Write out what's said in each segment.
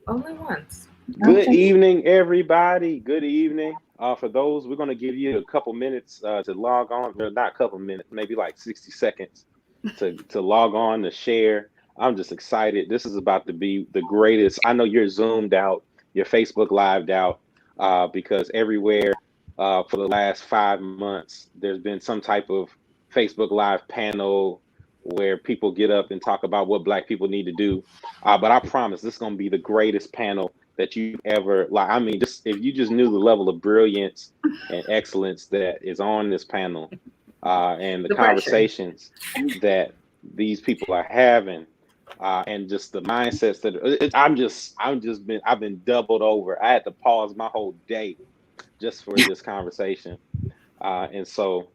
Only once. Good Okay. evening, everybody. Good evening. For those, we're going to give you a couple minutes to log on. Well, not a couple minutes, maybe like 60 seconds to log on to share. I'm just excited. This is about to be the greatest. I know you're zoomed out, your Facebook lived out, because everywhere for the last 5 months, there's been some type of Facebook Live panel where people get up and talk about what Black people need to do. But I promise this is going to be the greatest panel that you've ever like. I mean, just if you just knew the level of brilliance and excellence that is on this panel, and the The pressure. conversations that these people are having, and just the mindsets that I've been doubled over. I had to pause my whole day just for this conversation, and so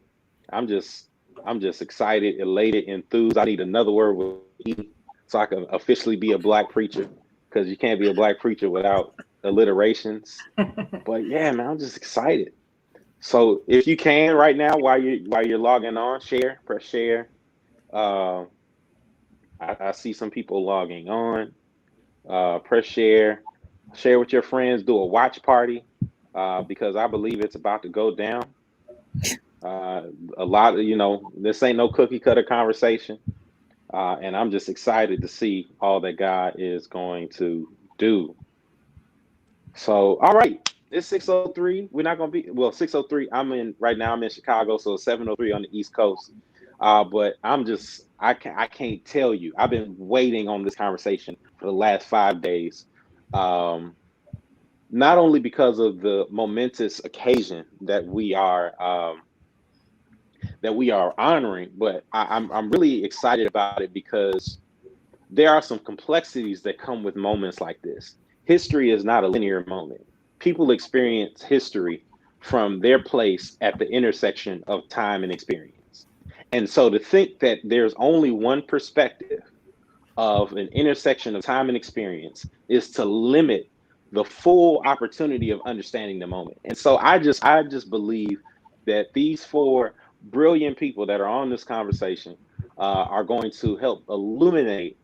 I'm just I'm just excited, elated, enthused. I need another word with E so I can officially be a black preacher because you can't be a black preacher without alliterations. But yeah, man, I'm just excited. So if you can right now while you're logging on, press share. Uh, I see some people logging on. Press share, share with your friends, do a watch party because I believe it's about to go down. Uh, a lot of this ain't no cookie cutter conversation. And I'm just excited to see all that God is going to do. So, all right, it's 6:03. We're not gonna be 6:03. I'm in right now. I'm in Chicago, so 7:03 on the East Coast. But I can't tell you. I've been waiting on this conversation for the last 5 days. Um, Not only because of the momentous occasion that we are honoring, but I'm really excited about it because there are some complexities that come with moments like this. History is not a linear moment. People experience history from their place at the intersection of time and experience. And so to think that there's only one perspective of an intersection of time and experience is to limit the full opportunity of understanding the moment. And so I just believe that these four brilliant people that are on this conversation are going to help illuminate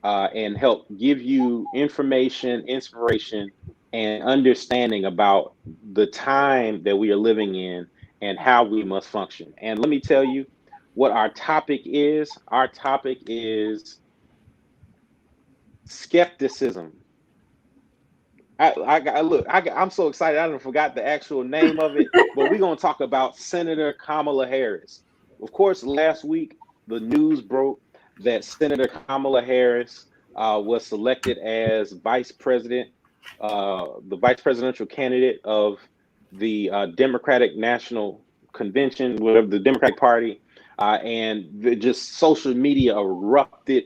and help give you information, inspiration, and understanding about the time that we are living in and how we must function. And let me tell you what our topic is. Our topic is skepticism. I'm so excited. I done forgot the actual name of it, but we're gonna talk about Senator Kamala Harris. Of course, last week the news broke that Senator Kamala Harris was selected as the vice presidential candidate of the Democratic National Convention, whatever the Democratic Party, just social media erupted.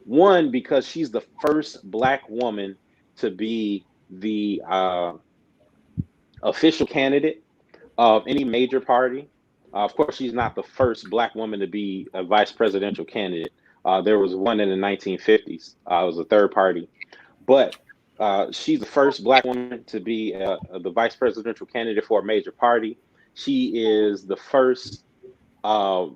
One, because she's the first Black woman to be the official candidate of any major party. Of course, she's not the first Black woman to be a vice presidential candidate. There was one in the 1950s. It was a third party, but she's the first Black woman to be the vice presidential candidate for a major party. She is the first uh,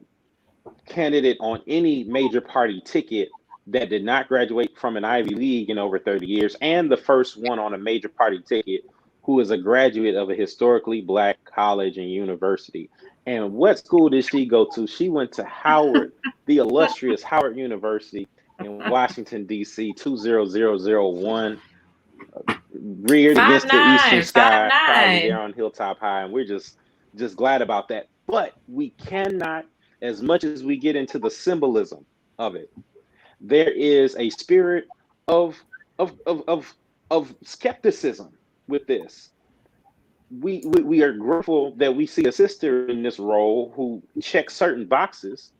candidate on any major party ticket that did not graduate from an Ivy League in over 30 years, and the first one on a major party ticket who is a graduate of a historically Black college and university. And what school did she go to? She went to Howard, the illustrious Howard University in Washington, D.C., 20001, reared Five against the eastern nine, five sky, proudly there nine. on Hilltop High. And we're just glad about that. But we cannot, as much as we get into the symbolism of it, there is a spirit of of of of, of skepticism with this. We are grateful that we see a sister in this role who checks certain boxes,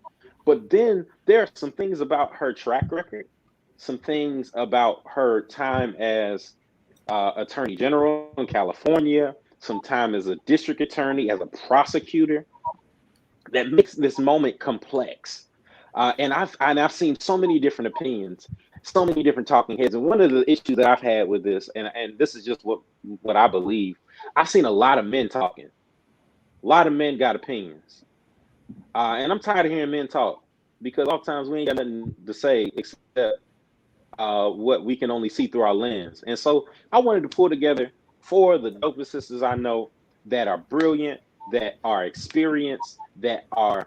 but then there are some things about her track record, some things about her time as attorney general in California, some time as a district attorney, as a prosecutor, that makes this moment complex. And I've seen so many different opinions, so many different talking heads. And one of the issues that I've had with this, and this is just what I believe, I've seen a lot of men talking. A lot of men got opinions, and I'm tired of hearing men talk because oftentimes we ain't got nothing to say except what we can only see through our lens. And so I wanted to pull together four of the dopest sisters I know that are brilliant, that are experienced, that are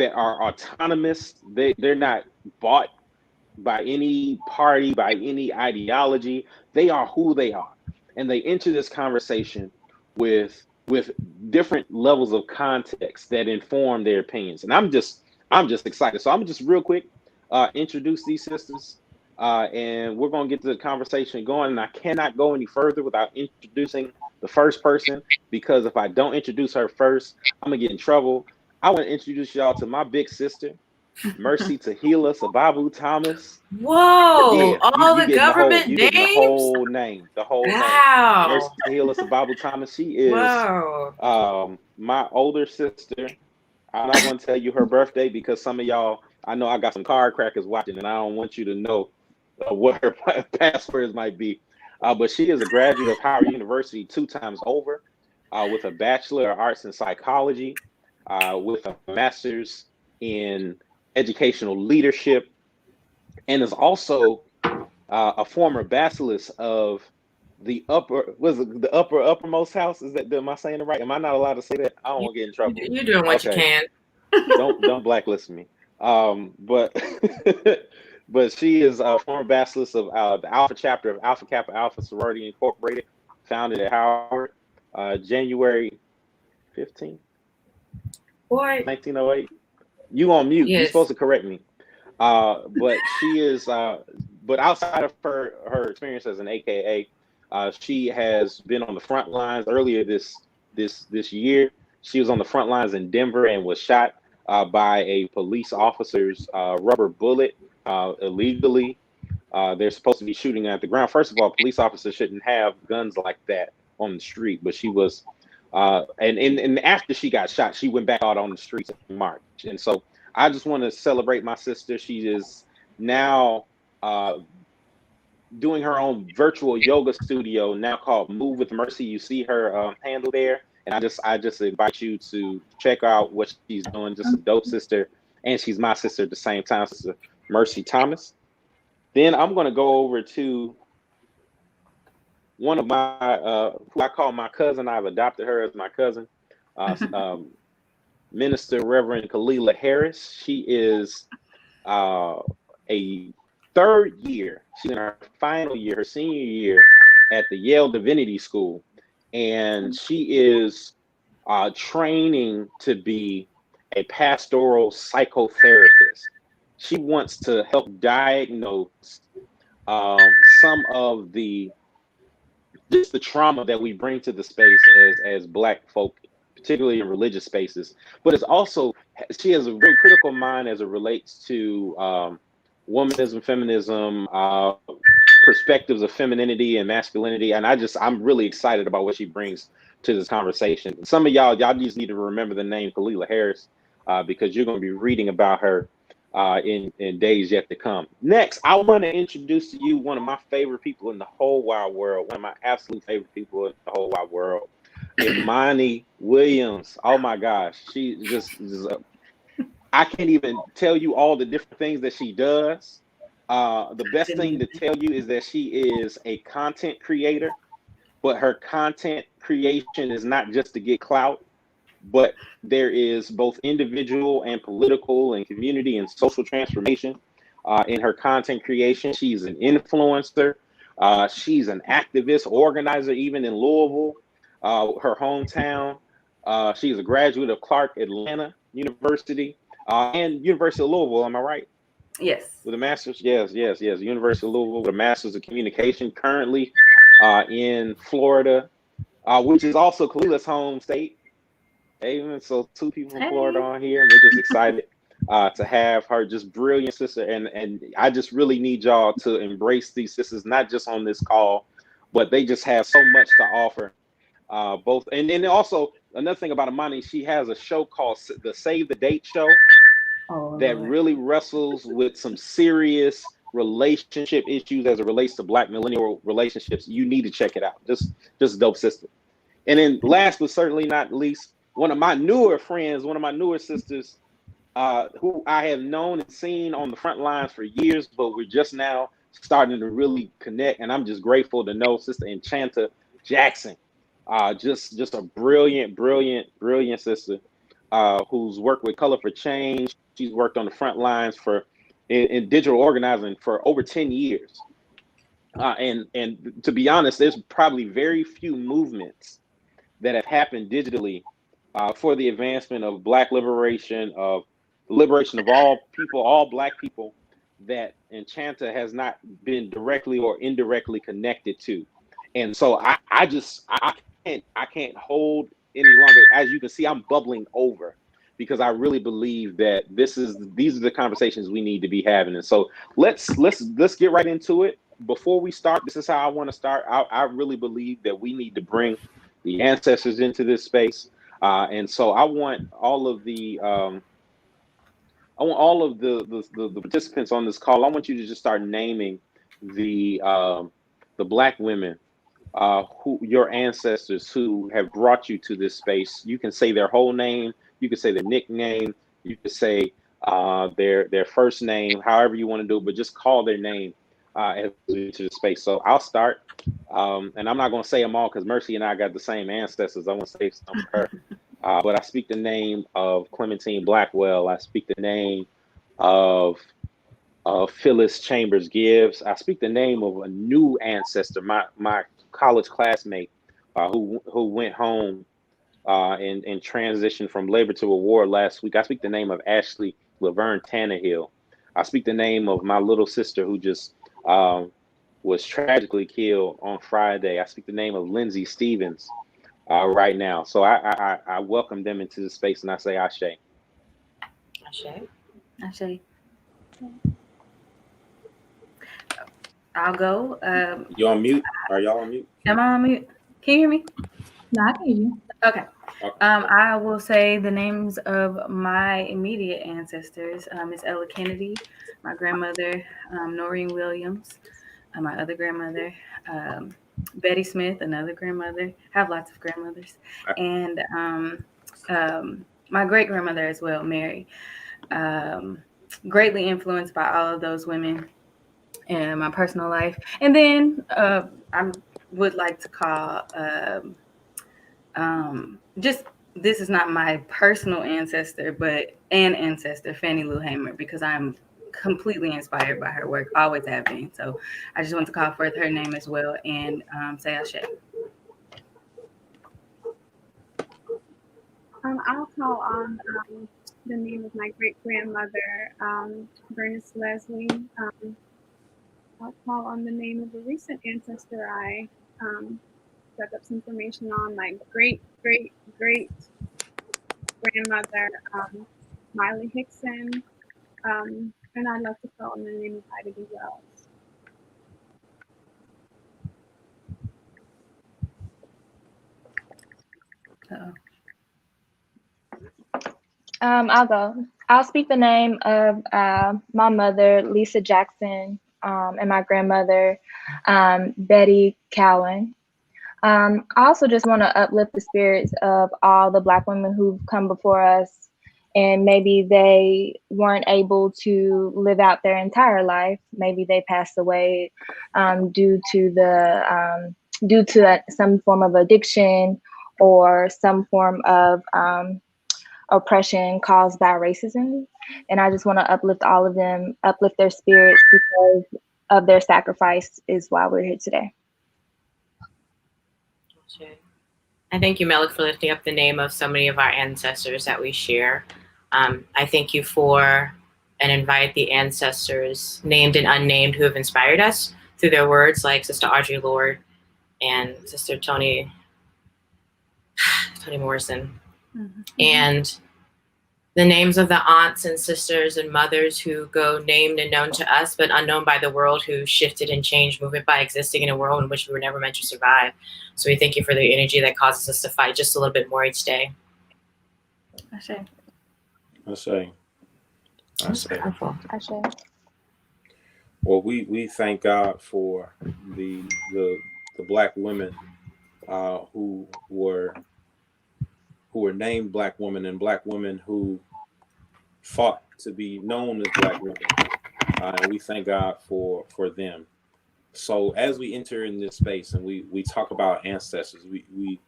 autonomous. They're not bought by any party, by any ideology. They are who they are, and they enter this conversation with different levels of context that inform their opinions. And I'm just excited. So I'm just real quick introduce these sisters, and we're gonna get the conversation going. And I cannot go any further without introducing the first person, because if I don't introduce her first, I'm gonna get in trouble. I want to introduce y'all to my big sister, Mercy Tahila Sababu Thomas. Whoa, Yeah, all the government you getting the names? whole name, the whole name. Mercy Wow. Tahila Sababu Thomas. She is Wow. my older sister. I'm not going to tell you her birthday because some of y'all, I know I got some card crackers watching, and I don't want you to know what her passwords might be. But she is a graduate of Howard University 2 times over, with a Bachelor of Arts in Psychology, with a master's in educational leadership, and is also a former bacillus of the uppermost house. Is that, am I saying it right? Am I not allowed to say that? I don't You, want to get in trouble. you're doing what you Okay, can. don't blacklist me. But but she is a former bacillus of the Alpha chapter of Alpha Kappa Alpha Sorority Incorporated, founded at Howard, January 15th, Boy, 1908. You on mute? You yes. supposed to correct me. But she is. But outside of her experience as an AKA, she has been on the front lines. Earlier this year, she was on the front lines in Denver and was shot by a police officer's rubber bullet illegally. They're supposed to be shooting at the ground. First of all, police officers shouldn't have guns like that on the street, but she was. And after she got shot, she went back out on the streets in March. And so I just want to celebrate my sister. She is now doing her own virtual yoga studio now called Move with Mercy. You see her handle there, and I just invite you to check out what she's doing. Just a dope sister, and she's my sister at the same time, Sister Mercy Thomas. Then I'm going to go over to one of my who I call my cousin. I've adopted her as my cousin, Minister Reverend Kalila Harris. She is a third year. She's in her final year, her senior year at the Yale Divinity School, and she is training to be a pastoral psychotherapist. She wants to help diagnose some of the trauma that we bring to the space as Black folk, particularly in religious spaces. But it's also, she has a very critical mind as it relates to womanism, feminism, perspectives of femininity and masculinity. And I'm really excited about what she brings to this conversation. Some of y'all just need to remember the name Kalila Harris, because you're going to be reading about her in days yet to come. Next, I want to introduce to you one of my favorite people in the whole wide world, one of my absolute favorite people in the whole wide world, Imani Williams. Oh my gosh, she just I can't even tell you all the different things that she does. The best thing to tell you is that she is a content creator, but her content creation is not just to get clout, but there is both individual and political and community and social transformation in her content creation. She's an influencer. She's an activist, organizer, even in Louisville, her hometown. She's a graduate of Clark Atlanta University and University of Louisville. Am I right? Yes. With a master's? Yes. University of Louisville with a master's of communication. Currently in Florida, which is also Kalila's home state. Amen. So 2 people from Florida on here, and we're just excited to have her, just brilliant sister. And I just really need y'all to embrace these sisters, not just on this call, but they just have so much to offer. Both, and then also another thing about Imani, she has a show called the Save the Date Show that really wrestles with some serious relationship issues as it relates to Black millennial relationships. You need to check it out. Just dope sister. And then last but certainly not least, one of my newer friends, one of my newer sisters, who I have known and seen on the front lines for years, but we're just now starting to really connect. And I'm just grateful to know Sister Enchanta Jackson, just a brilliant sister, who's worked with Color for Change. She's worked on the front lines in digital organizing for over 10 years. And to be honest, there's probably very few movements that have happened digitally for the advancement of Black liberation, of the liberation of all people, all Black people, that Enchanta has not been directly or indirectly connected to. And so I can't hold any longer. As you can see, I'm bubbling over because I really believe that these are the conversations we need to be having. And so let's get right into it. Before we start, this is how I want to start. I really believe that we need to bring the ancestors into this space. And so I want all of the participants on this call. I want you to just start naming the Black women, who your ancestors who have brought you to this space. You can say their whole name, you can say their nickname, you can say their first name, however you want to do it, but just call their name as we enter the space. So I'll start, and I'm not going to say them all because Mercy and I got the same ancestors. I want to save some for her. But I speak the name of Clementine Blackwell. I speak the name of Phyllis Chambers Gibbs. I speak the name of a new ancestor, my college classmate, who went home and transitioned from labor to award last week. I speak the name of Ashley Laverne Tannehill. I speak the name of my little sister who just was tragically killed on Friday. I speak the name of Lindsay Stevens right now. So I welcome them into the space and I say Ashe. Ashe. Ashe. I'll go. You on mute? Are y'all on mute? Am I on mute? Can you hear me? No, I can hear you. Okay. I will say the names of my immediate ancestors. Miss Ella Kennedy, my grandmother, Noreen Williams, my other grandmother, Betty Smith, another grandmother. I have lots of grandmothers. And my great grandmother as well, Mary. Greatly influenced by all of those women in my personal life. And then I would like to call just, this is not my personal ancestor, but an ancestor, Fannie Lou Hamer, because I'm completely inspired by her work, always have been. So I just want to call forth her name as well and say Ashe. I'll call on the name of my great grandmother, Bernice Leslie. I'll call on the name of a recent ancestor I dug up some information on, my great grandmother, Miley Hickson. And I'd love to call on the name of Ida B. Wells. I'll go. I'll speak the name of my mother, Lisa Jackson, and my grandmother, Betty Cowan. I also just want to uplift the spirits of all the Black women who've come before us, and maybe they weren't able to live out their entire life. Maybe they passed away due to some form of addiction or some form of oppression caused by racism. And I just want to uplift all of them, uplift their spirits, because of their sacrifice is why we're here today. I thank you, Melik, for lifting up the name of so many of our ancestors that we share. I thank you for and invite the ancestors, named and unnamed, who have inspired us through their words, like Sister Audre Lorde and Sister Toni Morrison. Mm-hmm. And the names of the aunts and sisters and mothers who go named and known to us, but unknown by the world, who shifted and changed movement by existing in a world in which we were never meant to survive. So we thank you for the energy that causes us to fight just a little bit more each day. Ashe. Ashe. Well, we thank God for the Black women who were named Black women, and Black women who fought to be known as Black women. and we thank God for them. So as we enter in this space and we talk about ancestors, we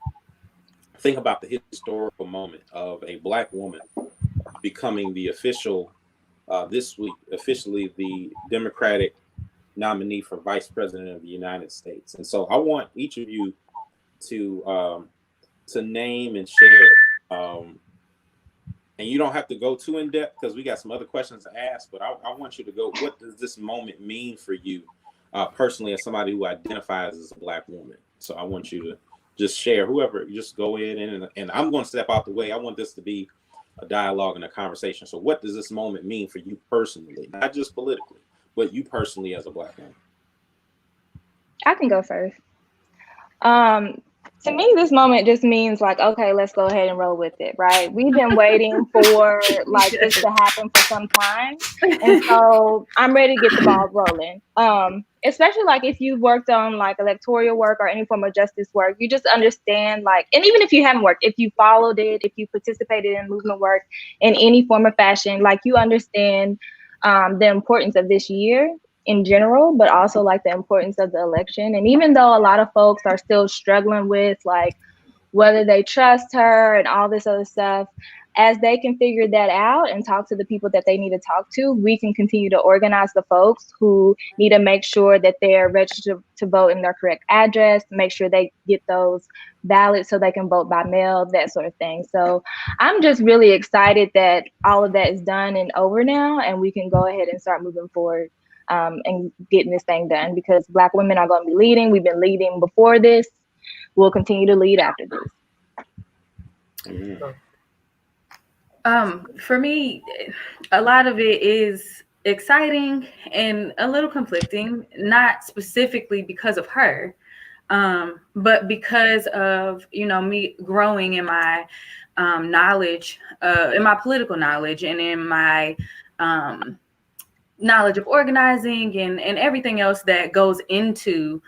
think about the historical moment of a Black woman becoming the official, this week, officially the Democratic nominee for Vice President of the United States. And so I want each of you to name and share, and you don't have to go too in depth because we got some other questions to ask, but I want you to go, what does this moment mean for you personally as somebody who identifies as a Black woman? So I want you to just share, whoever, just go in and I'm going to step out the way. I want this to be a dialogue and a conversation. So what does this moment mean for you personally, not just politically, but you personally as a Black woman? I can go first. To me, this moment just means like, okay, let's go ahead and roll with it, right? We've been waiting for like this to happen for some time. And so I'm ready to get the ball rolling. Especially like if you've worked on like electoral work or any form of justice work, you just understand like, and even if you haven't worked, if you followed it, if you participated in movement work in any form of fashion, like you understand the importance of this year in general, but also like the importance of the election. And even though a lot of folks are still struggling with like whether they trust her and all this other stuff, as they can figure that out and talk to the people that they need to talk to, we can continue to organize the folks who need to make sure that they're registered to vote in their correct address, make sure they get those ballots so they can vote by mail, that sort of thing. So I'm just really excited that all of that is done and over now, and we can go ahead and start moving forward and getting this thing done, because Black women are going to be leading. We've been leading before this. We'll continue to lead after this. For me, a lot of it is exciting and a little conflicting, not specifically because of her, but because of, you know, me growing in my knowledge, in my political knowledge, and in my knowledge of organizing and everything else that goes into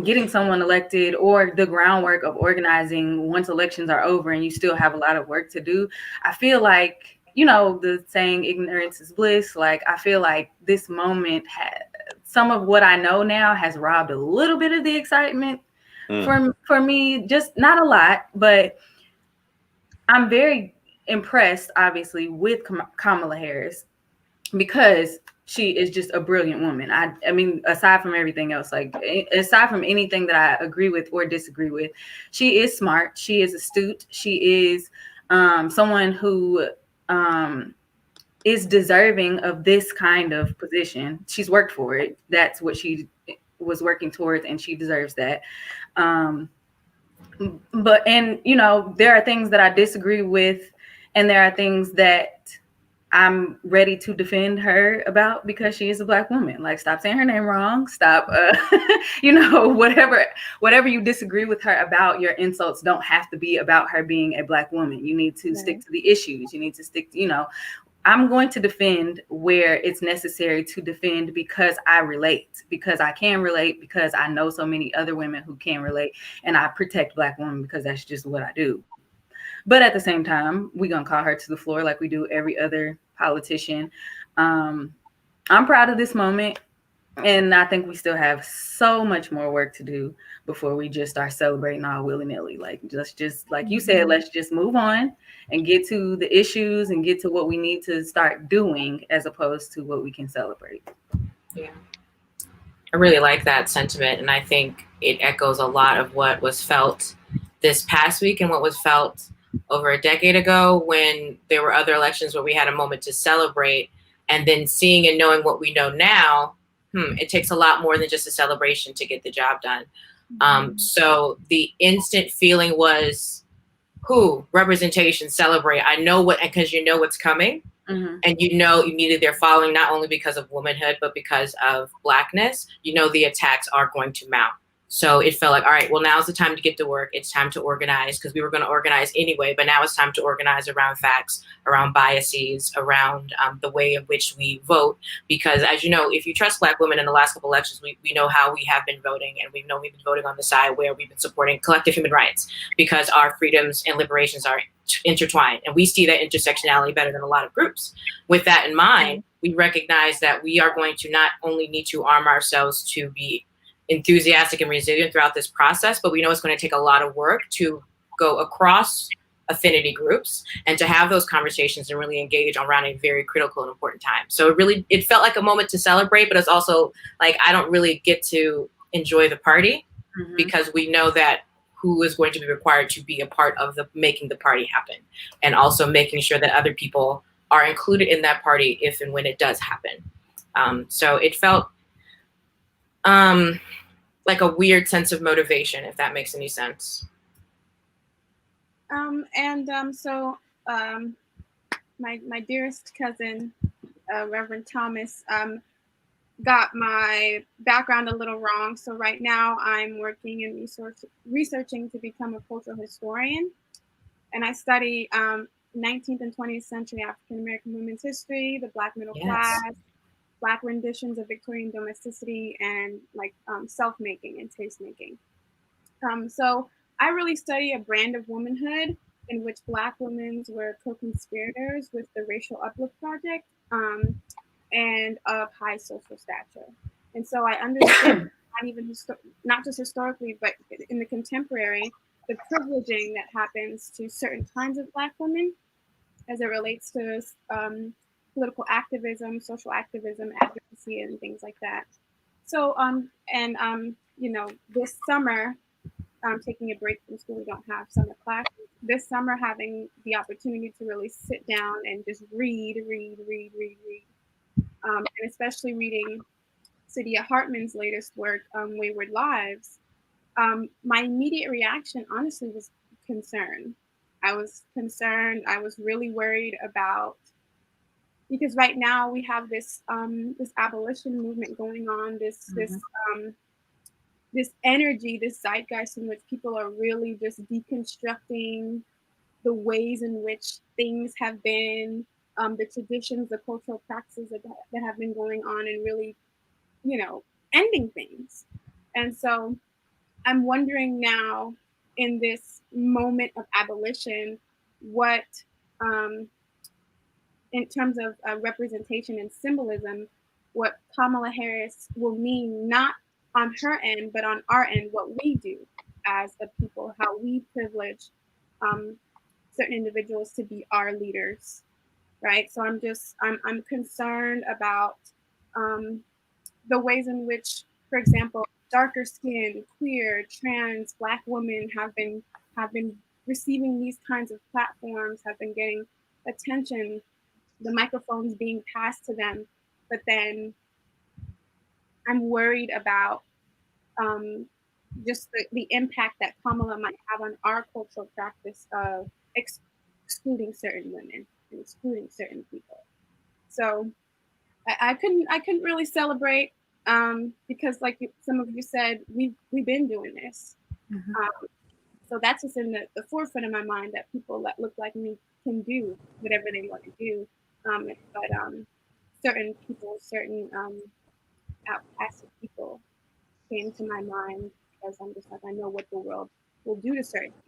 getting someone elected, or the groundwork of organizing once elections are over and you still have a lot of work to do. I feel like, you know, the saying ignorance is bliss. Like, I feel like this moment some of what I know now has robbed a little bit of the excitement for me, just not a lot, but I'm very impressed, obviously, with Kamala Harris, because she is just a brilliant woman. I mean, aside from everything else, like aside from anything that I agree with or disagree with, she is smart. She is astute. She is someone who is deserving of this kind of position. She's worked for it. That's what she was working towards, and she deserves that. But, and, you know, there are things that I disagree with, and there are things that I'm ready to defend her about, because she is a Black woman. Like, stop saying her name wrong. Stop, you know, whatever you disagree with her about, your insults don't have to be about her being a Black woman. You need to stick to the issues. You need to stick to, you know, I'm going to defend where it's necessary to defend, because I relate, because I can relate, because I know so many other women who can relate, and I protect Black women because that's just what I do. But at the same time, we're going to call her to the floor like we do every other politician. I'm proud of this moment. And I think we still have so much more work to do before we just start celebrating all willy-nilly. Like, just like you said, let's just move on and get to the issues and get to what we need to start doing, as opposed to what we can celebrate. Yeah. I really like that sentiment. And I think it echoes a lot of what was felt this past week and what was felt over a decade ago, when there were other elections where we had a moment to celebrate, and then seeing and knowing what we know now, it takes a lot more than just a celebration to get the job done. So the instant feeling was, representation, celebrate. I know what, and because you know what's coming, and you know immediately they're following, not only because of womanhood, but because of Blackness. You know the attacks are going to mount. So it felt like, all right, well, now's the time to get to work. It's time to organize, because we were going to organize anyway, but now it's time to organize around facts, around biases, around the way in which we vote. Because as you know, if you trust Black women in the last couple elections, we know how we have been voting, and we know we've been voting on the side where we've been supporting collective human rights, because our freedoms and liberations are intertwined. And we see that intersectionality better than a lot of groups. With that in mind, we recognize that we are going to not only need to arm ourselves to be enthusiastic and resilient throughout this process, but we know it's going to take a lot of work to go across affinity groups and to have those conversations and really engage around a very critical and important time. So it felt like a moment to celebrate, but it's also like, I don't really get to enjoy the party because we know that who is going to be required to be a part of making the party happen, and also making sure that other people are included in that party if and when it does happen. So it felt like a weird sense of motivation, if that makes any sense. So my dearest cousin, Reverend Thomas, got my background a little wrong. So right now I'm working in researching to become a cultural historian. And I study 19th and 20th century African-American women's history, the Black middle class, Black renditions of Victorian domesticity, and like self-making and taste-making. So I really study a brand of womanhood in which Black women were co-conspirators with the Racial Uplift Project and of high social stature. And so I understand not just historically, but in the contemporary, the privileging that happens to certain kinds of Black women as it relates to political activism, social activism, advocacy, and things like that. So, this summer, taking a break from school, we don't have summer classes. This summer, having the opportunity to really sit down and just read, and especially reading Saidiya Hartman's latest work, Wayward Lives, my immediate reaction, honestly, was concern. I was concerned. I was really worried about, because right now we have this this abolition movement going on, this energy, this zeitgeist in which people are really just deconstructing the ways in which things have been, the traditions, the cultural practices that have been going on, and really, ending things. And so I'm wondering now, in this moment of abolition, what, in terms of representation and symbolism, what Kamala Harris will mean, not on her end, but on our end, what we do as a people, how we privilege certain individuals to be our leaders, right? So I'm concerned about the ways in which, for example, darker skinned, queer, trans, Black women have been receiving these kinds of platforms, have been getting attention, the microphones being passed to them, but then I'm worried about just the impact that Kamala might have on our cultural practice of excluding certain women and excluding certain people. So I couldn't really celebrate because, like some of you said, we've been doing this. So that's just in the forefront of my mind, that people that look like me can do whatever they want to do. But certain people, certain outcasted people came to my mind, because I'm just like, I know what the world will do to certain people.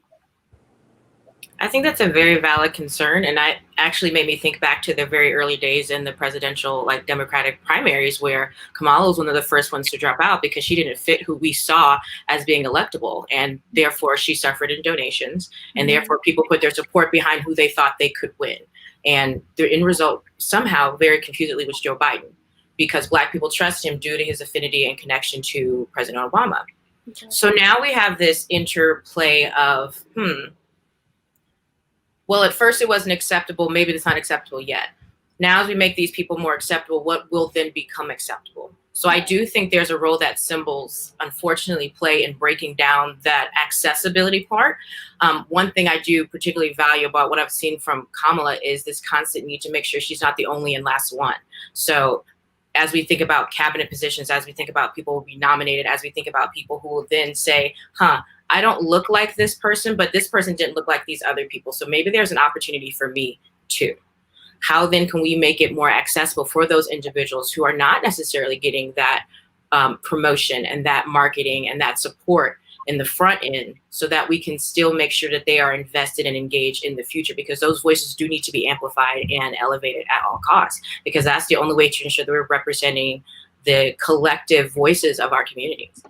I think that's a very valid concern, and that actually made me think back to the very early days in the presidential, Democratic primaries, where Kamala was one of the first ones to drop out because she didn't fit who we saw as being electable, and therefore she suffered in donations, and therefore people put their support behind who they thought they could win, and the end result somehow very confusedly was Joe Biden, because Black people trust him due to his affinity and connection to President Obama. Okay. So now we have this interplay of well, at first it wasn't acceptable. Maybe it's not acceptable yet. Now, as we make these people more acceptable, what will then become acceptable? So I do think there's a role that symbols, unfortunately, play in breaking down that accessibility part. One thing I do particularly value about what I've seen from Kamala is this constant need to make sure she's not the only and last one. So as we think about cabinet positions, as we think about people who will be nominated, as we think about people who will then say, I don't look like this person, but this person didn't look like these other people. So maybe there's an opportunity for me too. How then can we make it more accessible for those individuals who are not necessarily getting that promotion and that marketing and that support in the front end, so that we can still make sure that they are invested and engaged in the future, because those voices do need to be amplified and elevated at all costs, because that's the only way to ensure that we're representing the collective voices of our communities.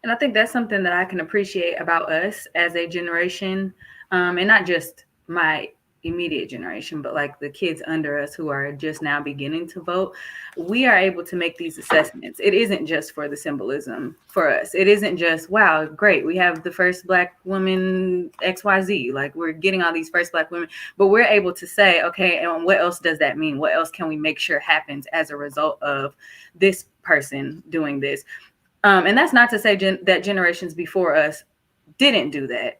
And I think that's something that I can appreciate about us as a generation, and not just my immediate generation, but like the kids under us who are just now beginning to vote. We are able to make these assessments. It isn't just for the symbolism for us. It isn't just, wow, great, we have the first Black woman XYZ, like we're getting all these first Black women, but we're able to say, okay, and what else does that mean? What else can we make sure happens as a result of this person doing this? And that's not to say that generations before us didn't do that.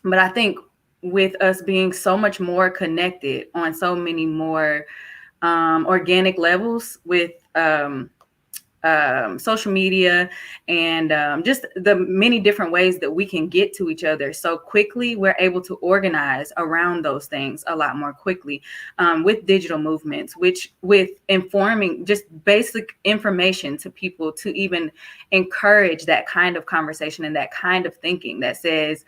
But I think with us being so much more connected on so many more organic levels with social media and just the many different ways that we can get to each other so quickly, we're able to organize around those things a lot more quickly with digital movements, which with informing just basic information to people to even encourage that kind of conversation and that kind of thinking that says,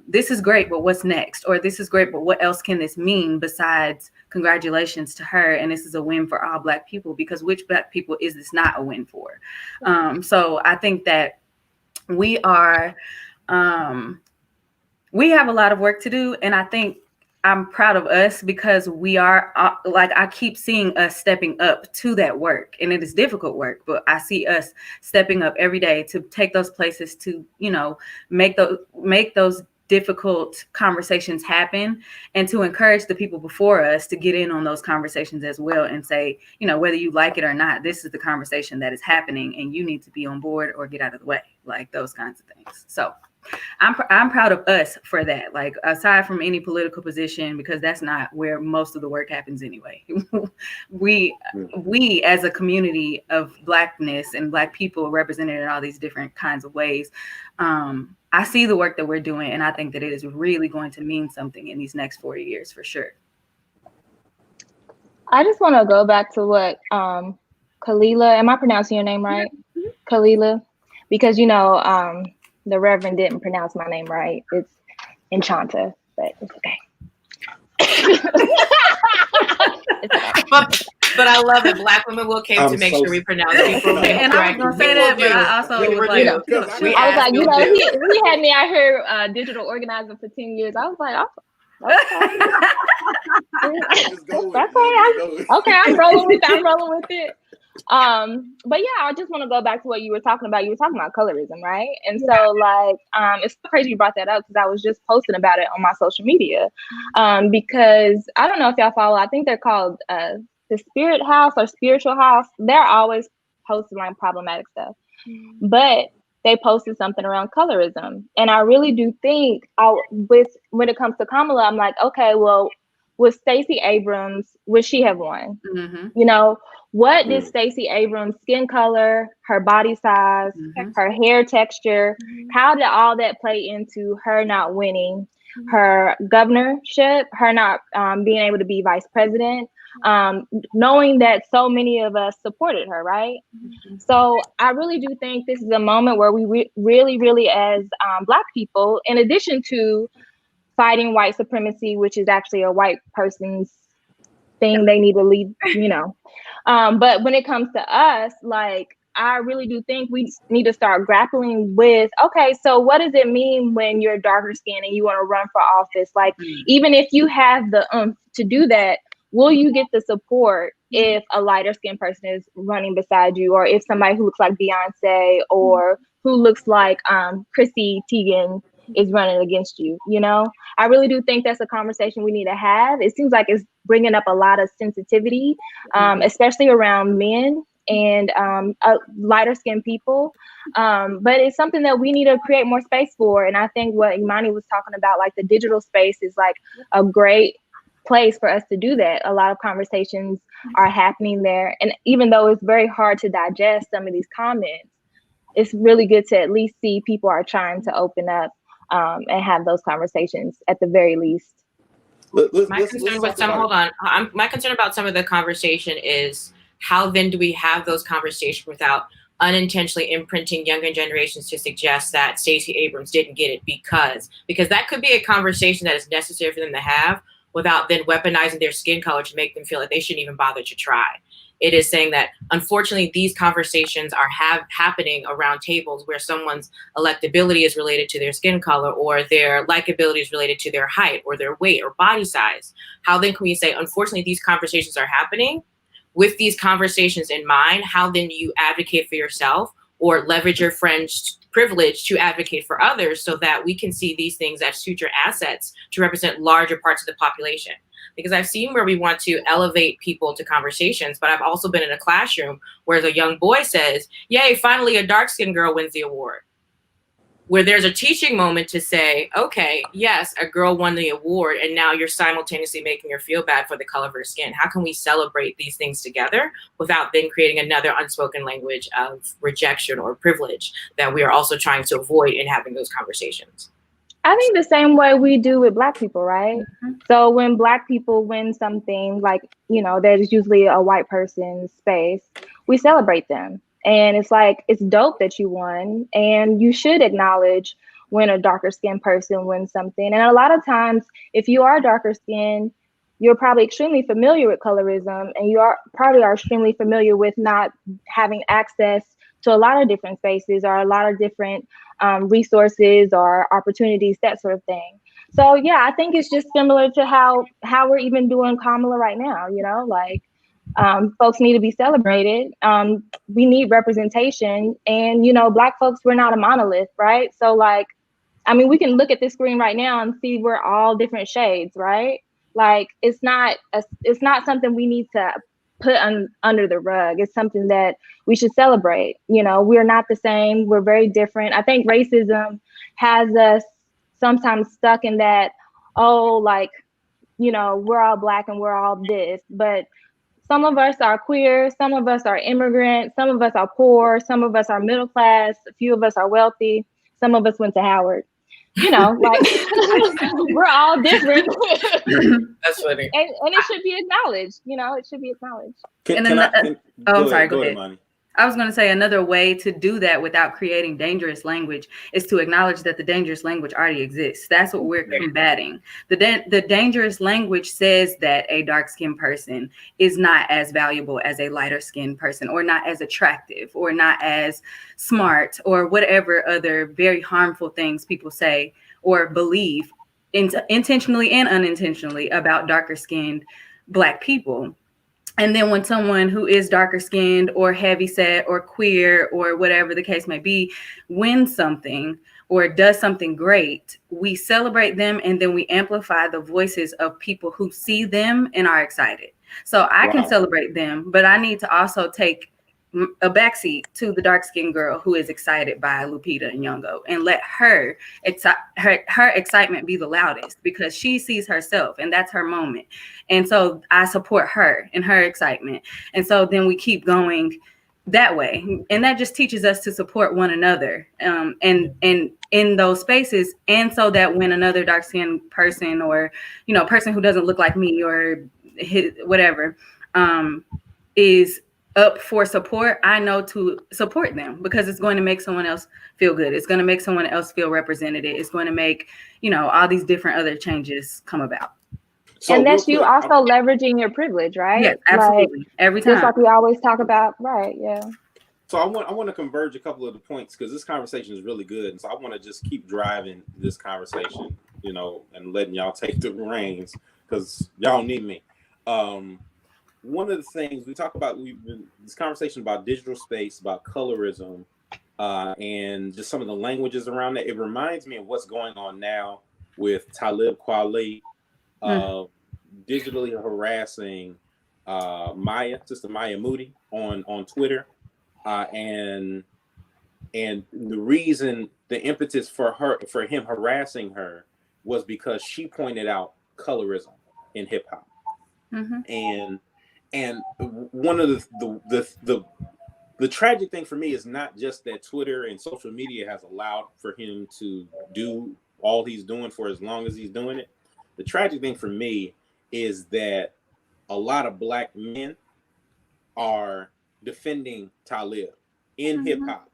this is great, but what's next? Or this is great, but what else can this mean besides congratulations to her? And this is a win for all Black people, because which Black people is this not a win for? So I think that we are, we have a lot of work to do. And I think I'm proud of us because we are like, I keep seeing us stepping up to that work, and it is difficult work, but I see us stepping up every day to take those places to, you know, make those difficult conversations happen, and to encourage the people before us to get in on those conversations as well and say, you know, whether you like it or not, this is the conversation that is happening and you need to be on board or get out of the way, like those kinds of things. So I'm proud of us for that, like aside from any political position, because that's not where most of the work happens anyway. we as a community of Blackness and Black people represented in all these different kinds of ways, I see the work that we're doing, and I think that it is really going to mean something in these next 40 years for sure. I just want to go back to what Kalila, am I pronouncing your name right? Mm-hmm. Kalila, because, you know, the Reverend didn't pronounce my name right. It's Enchanta, but it's okay. But I love it. Black women will came to make sure we pronounce people names And I was gonna say that, but I also was like, I was like, you know, he had me out here digital organizing for 10 years. I was like, okay, I'm rolling with it. But yeah, I just want to go back to what you were talking about. You were talking about colorism, right? And so like, it's crazy you brought that up, because I was just posting about it on my social media. Because I don't know if y'all follow, I think they're called the Spirit House or Spiritual House. They're always posting like problematic stuff, but they posted something around colorism. And I really do think when it comes to Kamala, I'm like, okay, well, with Stacey Abrams, would she have won? Mm-hmm. You know, what did Stacey Abrams' skin color, her body size, her hair texture, how did all that play into her not winning her governorship, her not being able to be vice president, knowing that so many of us supported her, right? So I really do think this is a moment where we really, as Black people, in addition to fighting white supremacy, which is actually a white person's thing they need to lead, you know. But when it comes to us, like, I really do think we need to start grappling with, okay, so what does it mean when you're darker skinned and you want to run for office? Like, even if you have the to do that, will you get the support if a lighter skinned person is running beside you, or if somebody who looks like Beyonce or who looks like Chrissy Teigen is running against you? You know, I really do think that's a conversation we need to have. It seems like it's bringing up a lot of sensitivity, especially around men and lighter skinned people. But it's something that we need to create more space for. And I think what Imani was talking about, like the digital space, is like a great place for us to do that. A lot of conversations are happening there. And even though it's very hard to digest some of these comments, it's really good to at least see people are trying to open up and have those conversations at the very least. My concern about some of the conversation is how then do we have those conversations without unintentionally imprinting younger generations to suggest that Stacey Abrams didn't get it because that could be a conversation that is necessary for them to have without then weaponizing their skin color to make them feel like they shouldn't even bother to try. It is saying that, unfortunately, these conversations are happening around tables where someone's electability is related to their skin color or their likability is related to their height or their weight or body size. How then can we say, unfortunately, these conversations are happening? With these conversations in mind, how then do you advocate for yourself or leverage your friend's privilege to advocate for others so that we can see these things as future assets to represent larger parts of the population? Because I've seen where we want to elevate people to conversations, but I've also been in a classroom where the young boy says, yay, finally a dark-skinned girl wins the award. Where there's a teaching moment to say, okay, yes, a girl won the award, and now you're simultaneously making her feel bad for the color of her skin. How can we celebrate these things together without then creating another unspoken language of rejection or privilege that we are also trying to avoid in having those conversations? I think the same way we do with Black people, right? Mm-hmm. So when Black people win something, like, you know, there's usually a white person's space, we celebrate them. And it's like, it's dope that you won. And you should acknowledge when a darker skinned person wins something. And a lot of times, if you are darker skinned, you're probably extremely familiar with colorism, and you are probably extremely familiar with not having access to a lot of different spaces or a lot of different resources or opportunities, that sort of thing. So yeah, I think it's just similar to how we're even doing Kamala right now, you know, like folks need to be celebrated. We need representation, and, you know, Black folks, we're not a monolith, right? So like, I mean, we can look at this screen right now and see we're all different shades, right? Like, it's not something we need to put under the rug. It's something that we should celebrate. You know, we're not the same. We're very different. I think racism has us sometimes stuck in that, oh, like, you know, we're all Black and we're all this. But some of us are queer. Some of us are immigrant. Some of us are poor. Some of us are middle class. A few of us are wealthy. Some of us went to Howard. You know, like, we're all different. That's funny. And it should be acknowledged. You know, it should be acknowledged. Go ahead. I was going to say another way to do that without creating dangerous language is to acknowledge that the dangerous language already exists. That's what we're combating. The dangerous language says that a dark-skinned person is not as valuable as a lighter-skinned person, or not as attractive, or not as smart, or whatever other very harmful things people say or believe intentionally and unintentionally about darker-skinned Black people. And then when someone who is darker skinned or heavy set or queer or whatever the case may be wins something or does something great, we celebrate them, and then we amplify the voices of people who see them and are excited. So I can celebrate them, but I need to also take a backseat to the dark-skinned girl who is excited by Lupita Nyong'o, and let her excitement be the loudest, because she sees herself and that's her moment. And so I support her and her excitement. And so then we keep going that way. And that just teaches us to support one another and in those spaces. And so that when another dark-skinned person, or, you know, person who doesn't look like me or whatever, is up for support, I know to support them, because it's going to make someone else feel good. It's going to make someone else feel represented. It's going to make, you know, all these different other changes come about. So, and that's you also leveraging your privilege, right? Yes, absolutely. Like, every time. Just like we always talk about, right? Yeah. So I want to converge a couple of the points, because this conversation is really good. And so I want to just keep driving this conversation, you know, and letting y'all take the reins, because y'all need me. One of the things we talk about, we've been this conversation about digital space, about colorism, and just some of the languages around that. It reminds me of what's going on now with Talib Kweli, digitally harassing Sister Maya Moody on Twitter, and the reason, the impetus for him harassing her was because she pointed out colorism in hip hop. Mm-hmm. And one of the tragic thing for me is not just that Twitter and social media has allowed for him to do all he's doing for as long as he's doing it. The tragic thing for me is that a lot of Black men are defending Talib in hip hop,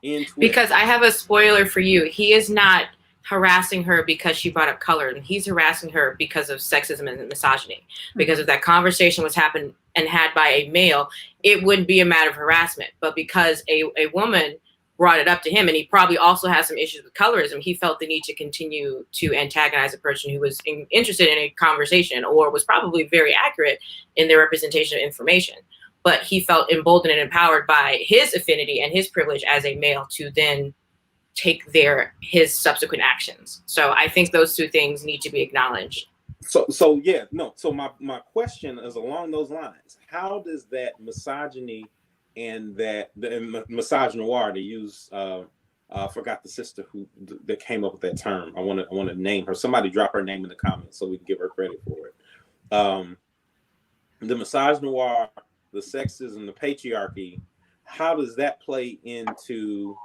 in Twitter. Because I have a spoiler for you. He is not harassing her because she brought up color, and he's harassing her because of sexism and misogyny. Because if that conversation was happened and had by a male, it wouldn't be a matter of harassment. But because a woman brought it up to him, and he probably also has some issues with colorism, he felt the need to continue to antagonize a person who was interested in a conversation or was probably very accurate in their representation of information. But he felt emboldened and empowered by his affinity and his privilege as a male to then take his subsequent actions. So I think those two things need to be acknowledged. So my question is along those lines. How does that misogyny and that the misogynoir, to use I forgot the sister that came up with that term. I want to name her. Somebody drop her name in the comments so we can give her credit for it. The misogynoir, the sexism, the patriarchy, how does that play into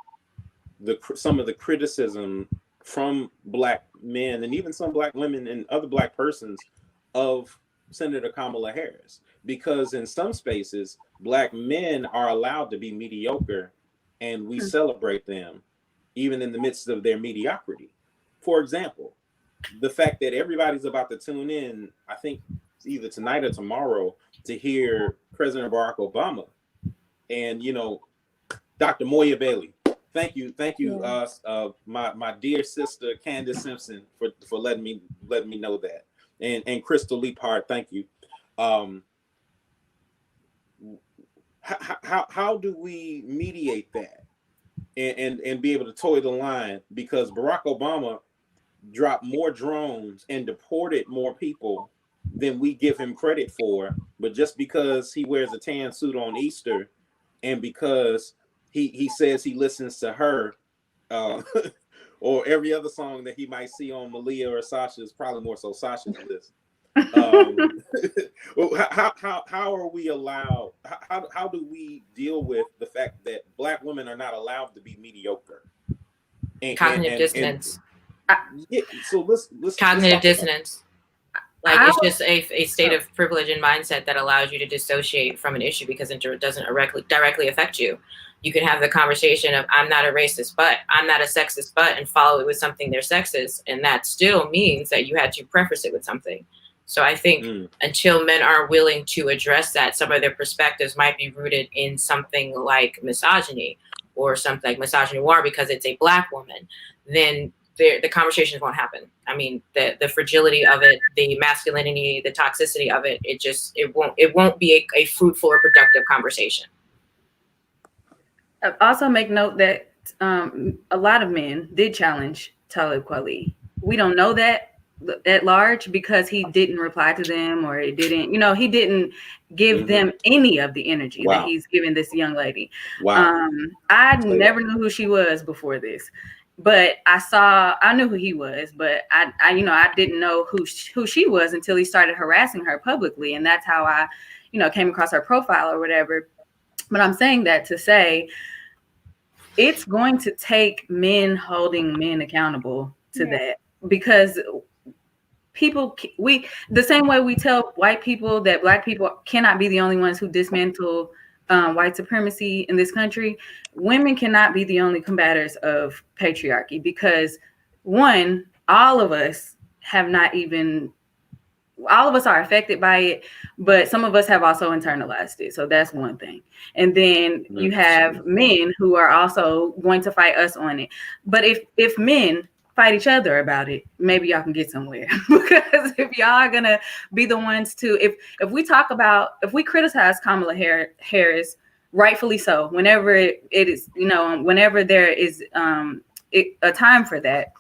some of the criticism from Black men and even some Black women and other Black persons of Senator Kamala Harris? Because in some spaces, Black men are allowed to be mediocre and we celebrate them even in the midst of their mediocrity. For example, the fact that everybody's about to tune in, I think either tonight or tomorrow, to hear President Barack Obama and, Dr. Moya Bailey. Thank you, my dear sister Candace Simpson for letting me know that, and Crystal Leapart, thank you. How do we mediate that and be able to toe the line? Because Barack Obama dropped more drones and deported more people than we give him credit for, but just because he wears a tan suit on Easter and because he says he listens to her or every other song that he might see on Malia or Sasha's, probably more so Sasha's list. How are we allowed? How do we deal with the fact that Black women are not allowed to be mediocre? Cognitive dissonance. So let's cognitive dissonance. Like it's just a state of privilege and mindset that allows you to dissociate from an issue because it doesn't directly affect you. You can have the conversation of I'm not a racist, but I'm not a sexist, but and follow it with something they're sexist, and that still means that you had to preface it with something. So I think until men are willing to address that, some of their perspectives might be rooted in something like misogyny or something like misogynoir because it's a Black woman, then the conversations won't happen. I mean, the fragility of it, the masculinity, the toxicity of it, it won't be a fruitful or productive conversation. Also make note that a lot of men did challenge Talib Kweli. We don't know that at large because he didn't reply to them or he didn't give them any of the energy that he's giving this young lady. I never knew who she was before this, but I knew who he was, but I didn't know who she was until he started harassing her publicly. And that's how I, came across her profile or whatever. But I'm saying that to say it's going to take men holding men accountable to that, because the same way we tell white people that Black people cannot be the only ones who dismantle white supremacy in this country, women cannot be the only combatants of patriarchy, because one, all of us are affected by it, but some of us have also internalized it. So that's one thing. And then you have men who are also going to fight us on it. But if men fight each other about it, maybe y'all can get somewhere. Because if y'all are gonna be the ones to, if we criticize Kamala Harris, rightfully so, whenever it is, whenever there is a time for that,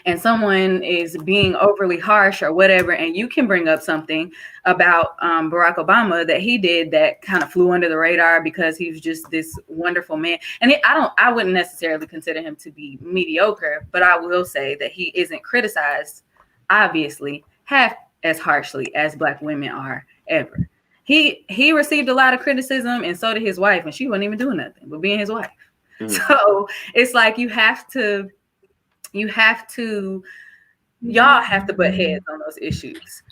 and someone is being overly harsh or whatever, and you can bring up something about Barack Obama that he did that kind of flew under the radar because he was just this wonderful man. And I wouldn't necessarily consider him to be mediocre, but I will say that he isn't criticized, obviously, half as harshly as Black women are ever. He received a lot of criticism, and so did his wife, and she wasn't even doing nothing but being his wife. So it's like y'all have to butt heads on those issues,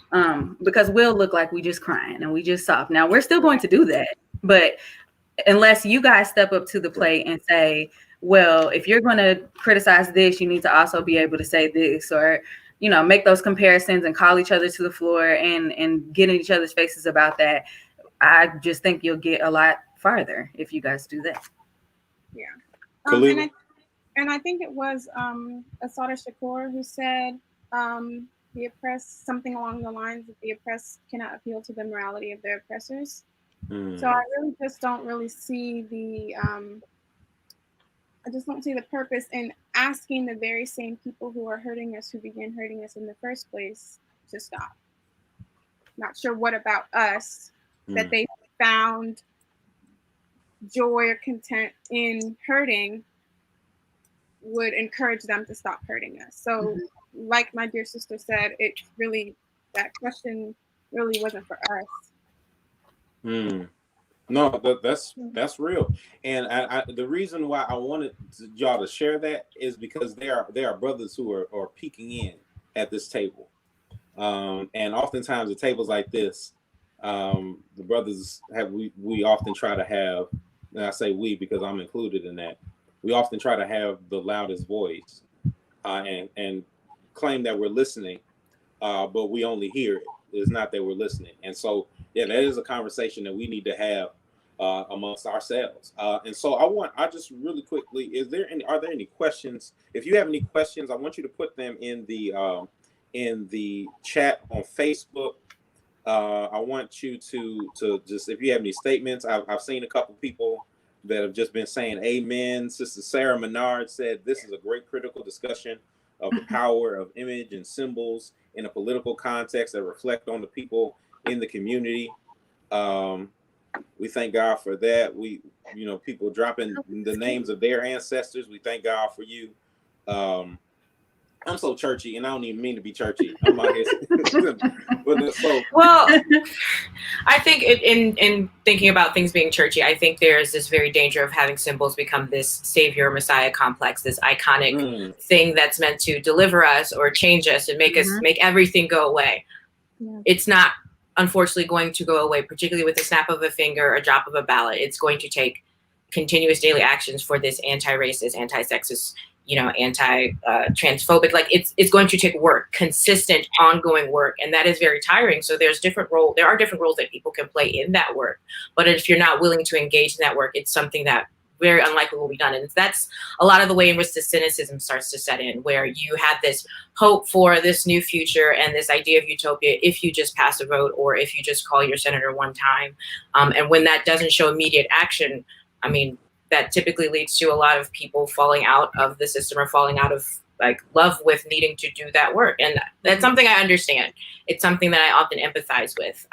because we'll look like we just crying and we just soft. Now we're still going to do that, but unless you guys step up to the plate and say, well, if you're going to criticize this, you need to also be able to say this, or make those comparisons and call each other to the floor and get in each other's faces about that. I just think you'll get a lot farther if you guys do that. Yeah. And I think it was Assata Shakur who said the oppressed, something along the lines that the oppressed cannot appeal to the morality of their oppressors. So I really just don't really see the purpose in asking the very same people who are hurting us, who began hurting us in the first place, to stop. Not sure what about us that they found joy or content in hurting would encourage them to stop hurting us. So like my dear sister said, that question really wasn't for us. No, that's real. And I the reason why I wanted y'all to share that is because there are brothers who are peeking in at this table. And oftentimes at tables like this, the brothers we often try to have, and I say we because I'm included in that, we often try to have the loudest voice and claim that we're listening, but we only hear it. It's not that we're listening. And so, yeah, that is a conversation that we need to have amongst ourselves. And so I just really quickly, are there any questions? If you have any questions, I want you to put them in the chat on Facebook. I want you to just, if you have any statements, I've seen a couple people that have just been saying amen. Sister Sarah Menard said, this is a great critical discussion of the power of image and symbols in a political context that reflect on the people in the community. We thank God for that. People dropping the names of their ancestors. We thank God for you. I'm so churchy, and I don't even mean to be churchy. I'm out here. Well, I think in thinking about things being churchy, I think there's this very danger of having symbols become this savior messiah complex, this iconic thing that's meant to deliver us or change us and make us make everything go away. Yeah. It's not, unfortunately, going to go away, particularly with the snap of a finger or drop of a ballot. It's going to take continuous daily actions for this anti-racist, anti-sexist, anti-transphobic, it's going to take work, consistent, ongoing work. And that is very tiring. So there are different roles that people can play in that work. But if you're not willing to engage in that work, it's something that very unlikely will be done. And that's a lot of the way in which the cynicism starts to set in, where you have this hope for this new future and this idea of utopia if you just pass a vote or if you just call your senator one time. And when that doesn't show immediate action, that typically leads to a lot of people falling out of the system or falling out of love with needing to do that work. And that's something I understand. It's something that I often empathize with.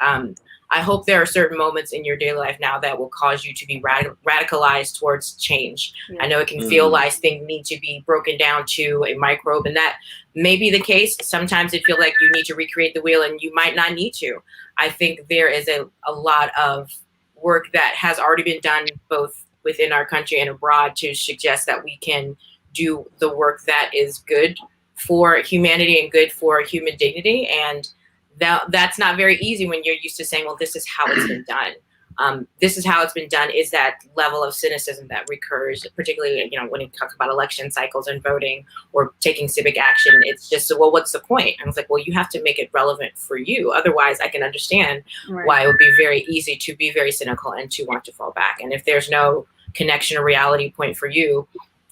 I hope there are certain moments in your daily life now that will cause you to be radicalized towards change. Yeah. I know it can feel like things need to be broken down to a microbe, and that may be the case. Sometimes it feels like you need to recreate the wheel and you might not need to. I think there is a lot of work that has already been done both within our country and abroad to suggest that we can do the work that is good for humanity and good for human dignity. And that's not very easy when you're used to saying, well, this is how it's been done. This is how it's been done is that level of cynicism that recurs, particularly, when you talk about election cycles and voting or taking civic action. It's just, well, what's the point? And it's like, well, you have to make it relevant for you. Otherwise, I can understand why it would be very easy to be very cynical and to want to fall back. And if there's no connection or reality point for you,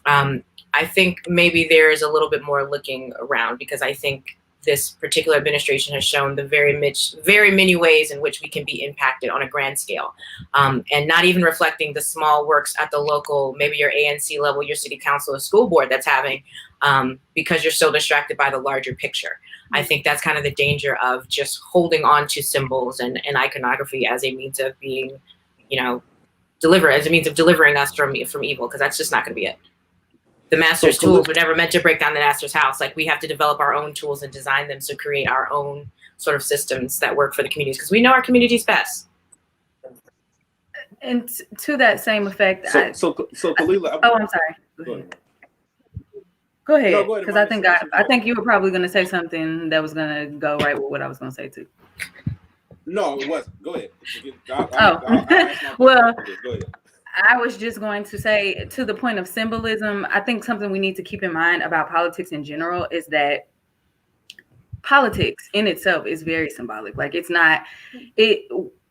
I think maybe there is a little bit more looking around, because I think this particular administration has shown the very many ways in which we can be impacted on a grand scale, and not even reflecting the small works at the local, maybe your ANC level, your city council or school board that's having, because you're so distracted by the larger picture. I think that's kind of the danger of just holding on to symbols and iconography as a means of being, as a means of delivering us from evil, because that's just not going to be it. The master's tools were never meant to break down the master's house. We have to develop our own tools and design them to create our own sort of systems that work for the communities, because we know our communities best. And to that same effect, So Kalila, oh, I'm sorry. go ahead. Go ahead, No, go ahead, because I think I Marnissa. think you were probably going to say something that was going to go right with what I was going to say too. No, it wasn't. Go ahead. Well, Go ahead. I was just going to say, to the point of symbolism, I think something we need to keep in mind about politics in general is that politics in itself is very symbolic. Like, it's not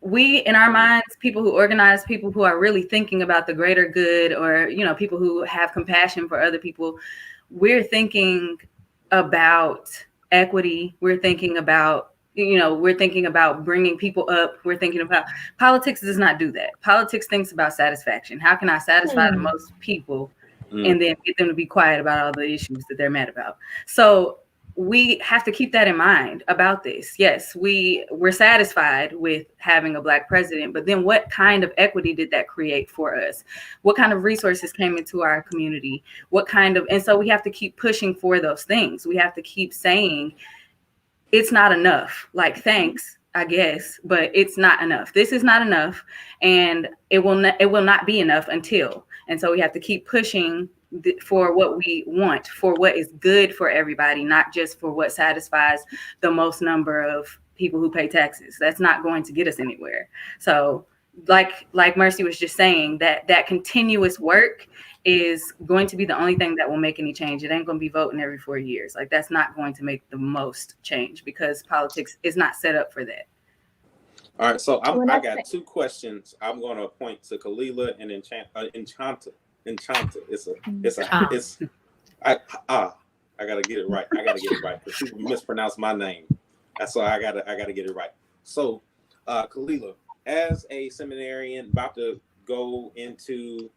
we in our minds, people who organize, people who are really thinking about the greater good, or people who have compassion for other people, we're thinking about equity, we're thinking about bringing people up, we're thinking about politics. Does not do that. Politics thinks about satisfaction. How can I satisfy the most people and then get them to be quiet about all the issues that they're mad about? So we have to keep that in mind about this. Yes, we're satisfied with having a Black president, but then what kind of equity did that create for us? What kind of resources came into our community? And so we have to keep pushing for those things. We have to keep saying, it's not enough. Like, thanks, I guess, but it's not enough. This is not enough, and it will not be enough until. And so we have to keep pushing for what we want, for what is good for everybody, not just for what satisfies the most number of people who pay taxes. That's not going to get us anywhere. So like Mercy was just saying, that continuous work is going to be the only thing that will make any change. It ain't going to be voting every 4 years. Like, that's not going to make the most change, because politics is not set up for that. All right, so I got two questions. I'm going to point to Kalila and Enchanta. I gotta get it right. Because people mispronounce my name. That's why I gotta get it right. So, Kalila, as a seminarian about to go into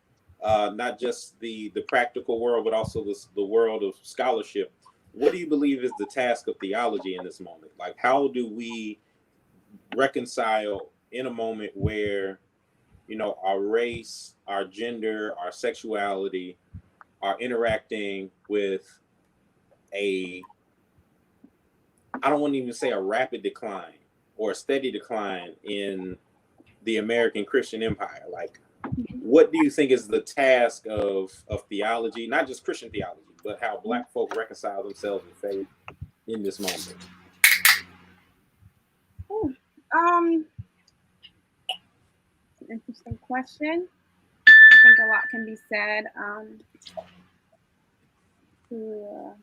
not just the practical world, but also the world of scholarship, what do you believe is the task of theology in this moment? Like, how do we reconcile in a moment where, our race, our gender, our sexuality are interacting with I don't want to even say a rapid decline or a steady decline in the American Christian empire? Like, what do you think is the task of theology, not just Christian theology, but how Black folk reconcile themselves in faith in this moment? Interesting question. I think a lot can be said to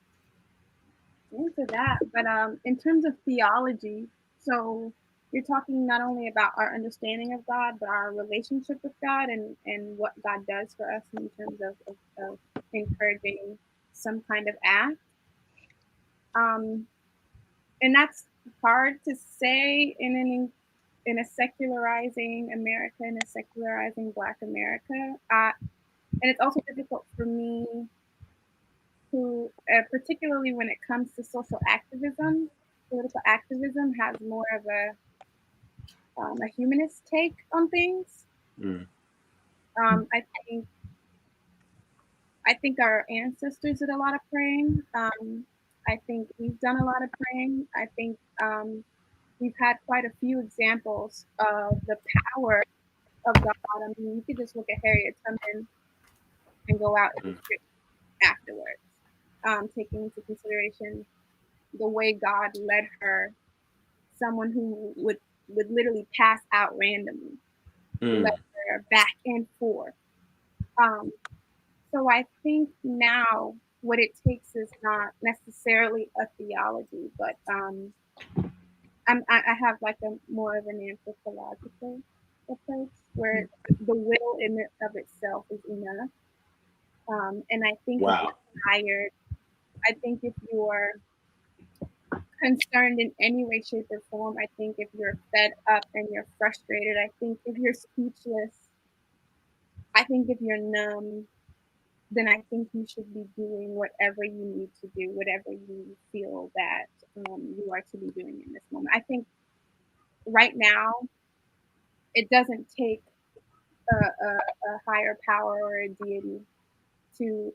answer that. But in terms of theology, so you're talking not only about our understanding of God, but our relationship with God and what God does for us in terms of encouraging some kind of act. And that's hard to say in a secularizing America, in a secularizing Black America. And it's also difficult for me who, particularly when it comes to social activism, political activism has more of a humanist take on things. I think our ancestors did a lot of praying. I think we've done a lot of praying. I think we've had quite a few examples of the power of God. I mean, you could just look at Harriet Tubman and go out in the street afterwards, taking into consideration the way God led her, someone who would literally pass out randomly, led her back and forth. So I think now what it takes is not necessarily a theology, but I have like a more of an anthropological approach where the will in it of itself is enough. And I think if you're tired, I think if you're concerned in any way, shape, or form, I think if you're fed up and you're frustrated, I think if you're speechless, I think if you're numb, then I think you should be doing whatever you need to do, whatever you feel that you are to be doing in this moment. I think right now, it doesn't take a higher power or a deity to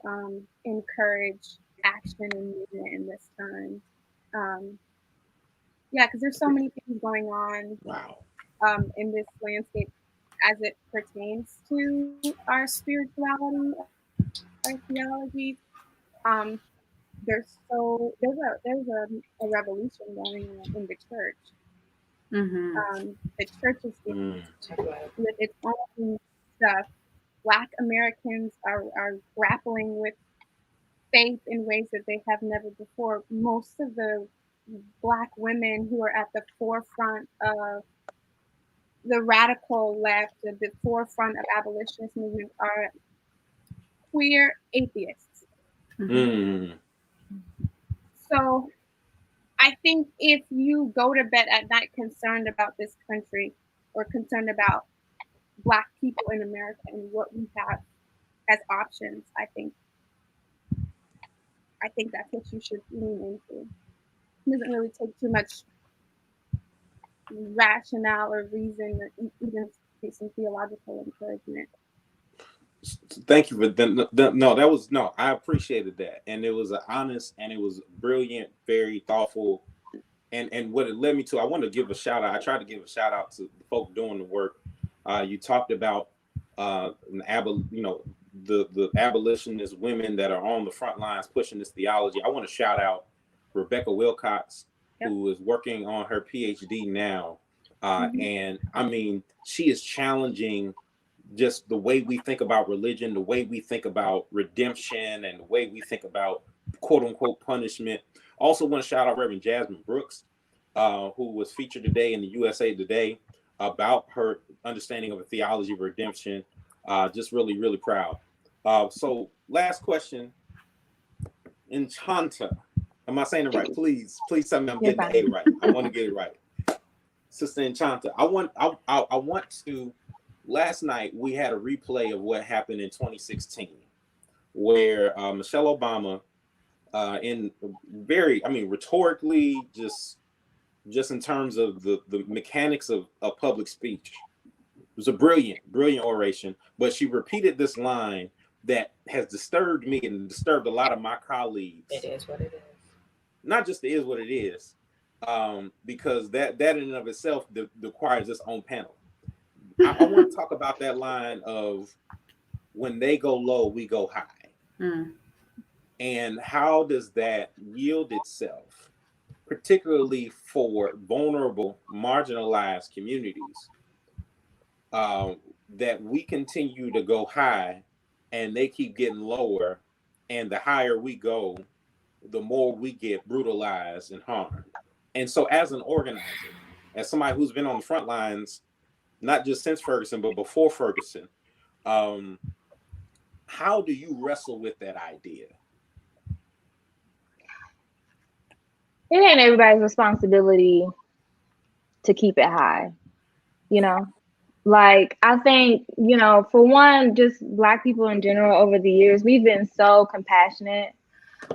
encourage action and movement in this time. Yeah, because there's so many things going on Wow. in this landscape as it pertains to our spirituality, our theology. Um, there's a revolution going on in the church. The church is with its own stuff. Black Americans are grappling with faith in ways that they have never before. Most of the Black women who are at the forefront of the radical left, at the forefront of abolitionist movements, are queer atheists. Mm. So I think if you go to bed at night concerned about this country or concerned about Black people in America and what we have as options, I think that's what you should lean into. It doesn't really take too much rationale or reason or even some theological encouragement. Thank you for no, that was no, I appreciated that, and it was an honest and it was brilliant, very thoughtful, and what it led me to, I want to give a shout out. I tried to give a shout out to the folk doing the work. You talked about the abolitionist women that are on the front lines pushing this theology. I want to shout out Rebecca Wilcox, who is working on her PhD now, and I mean, she is challenging just the way we think about religion, the way we think about redemption, and the way we think about quote unquote punishment. Also want to shout out Reverend Jasmine Brooks, who was featured today in the USA Today about her understanding of a theology of redemption. Just really, really proud. So last question, Enchanta. Am I saying it right? Please tell me I'm getting the A right. I want to get it right. Sister Enchanta, I want to. Last night we had a replay of what happened in 2016, where Michelle Obama, in very, I mean, rhetorically, just in terms of the mechanics of public speech, it was a brilliant oration. But she repeated this line that has disturbed me and disturbed a lot of my colleagues. It is what it is. Not just it is what it is, because that in and of itself requires its own panel. I want to talk about that line of when they go low, we go high. And how does that yield itself, particularly for vulnerable, marginalized communities, that we continue to go high and they keep getting lower, and the higher we go, the more we get brutalized and harmed. And so as an organizer, as somebody who's been on the front lines, not just since Ferguson, but before Ferguson, how do you wrestle with that idea? It ain't everybody's responsibility to keep it high, you know? Like, I think, you know, for one, just Black people in general over the years, we've been so compassionate,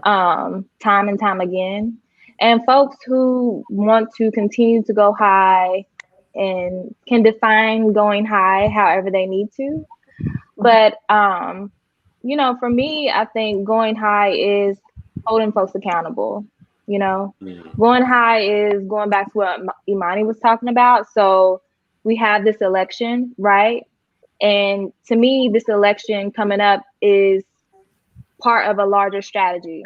time and time again. And folks who want to continue to go high and can define going high however they need to. But, you know, for me, I think going high is holding folks accountable. You know, going high is going back to what Imani was talking about. So we have this election, right? And to me, this election coming up is part of a larger strategy.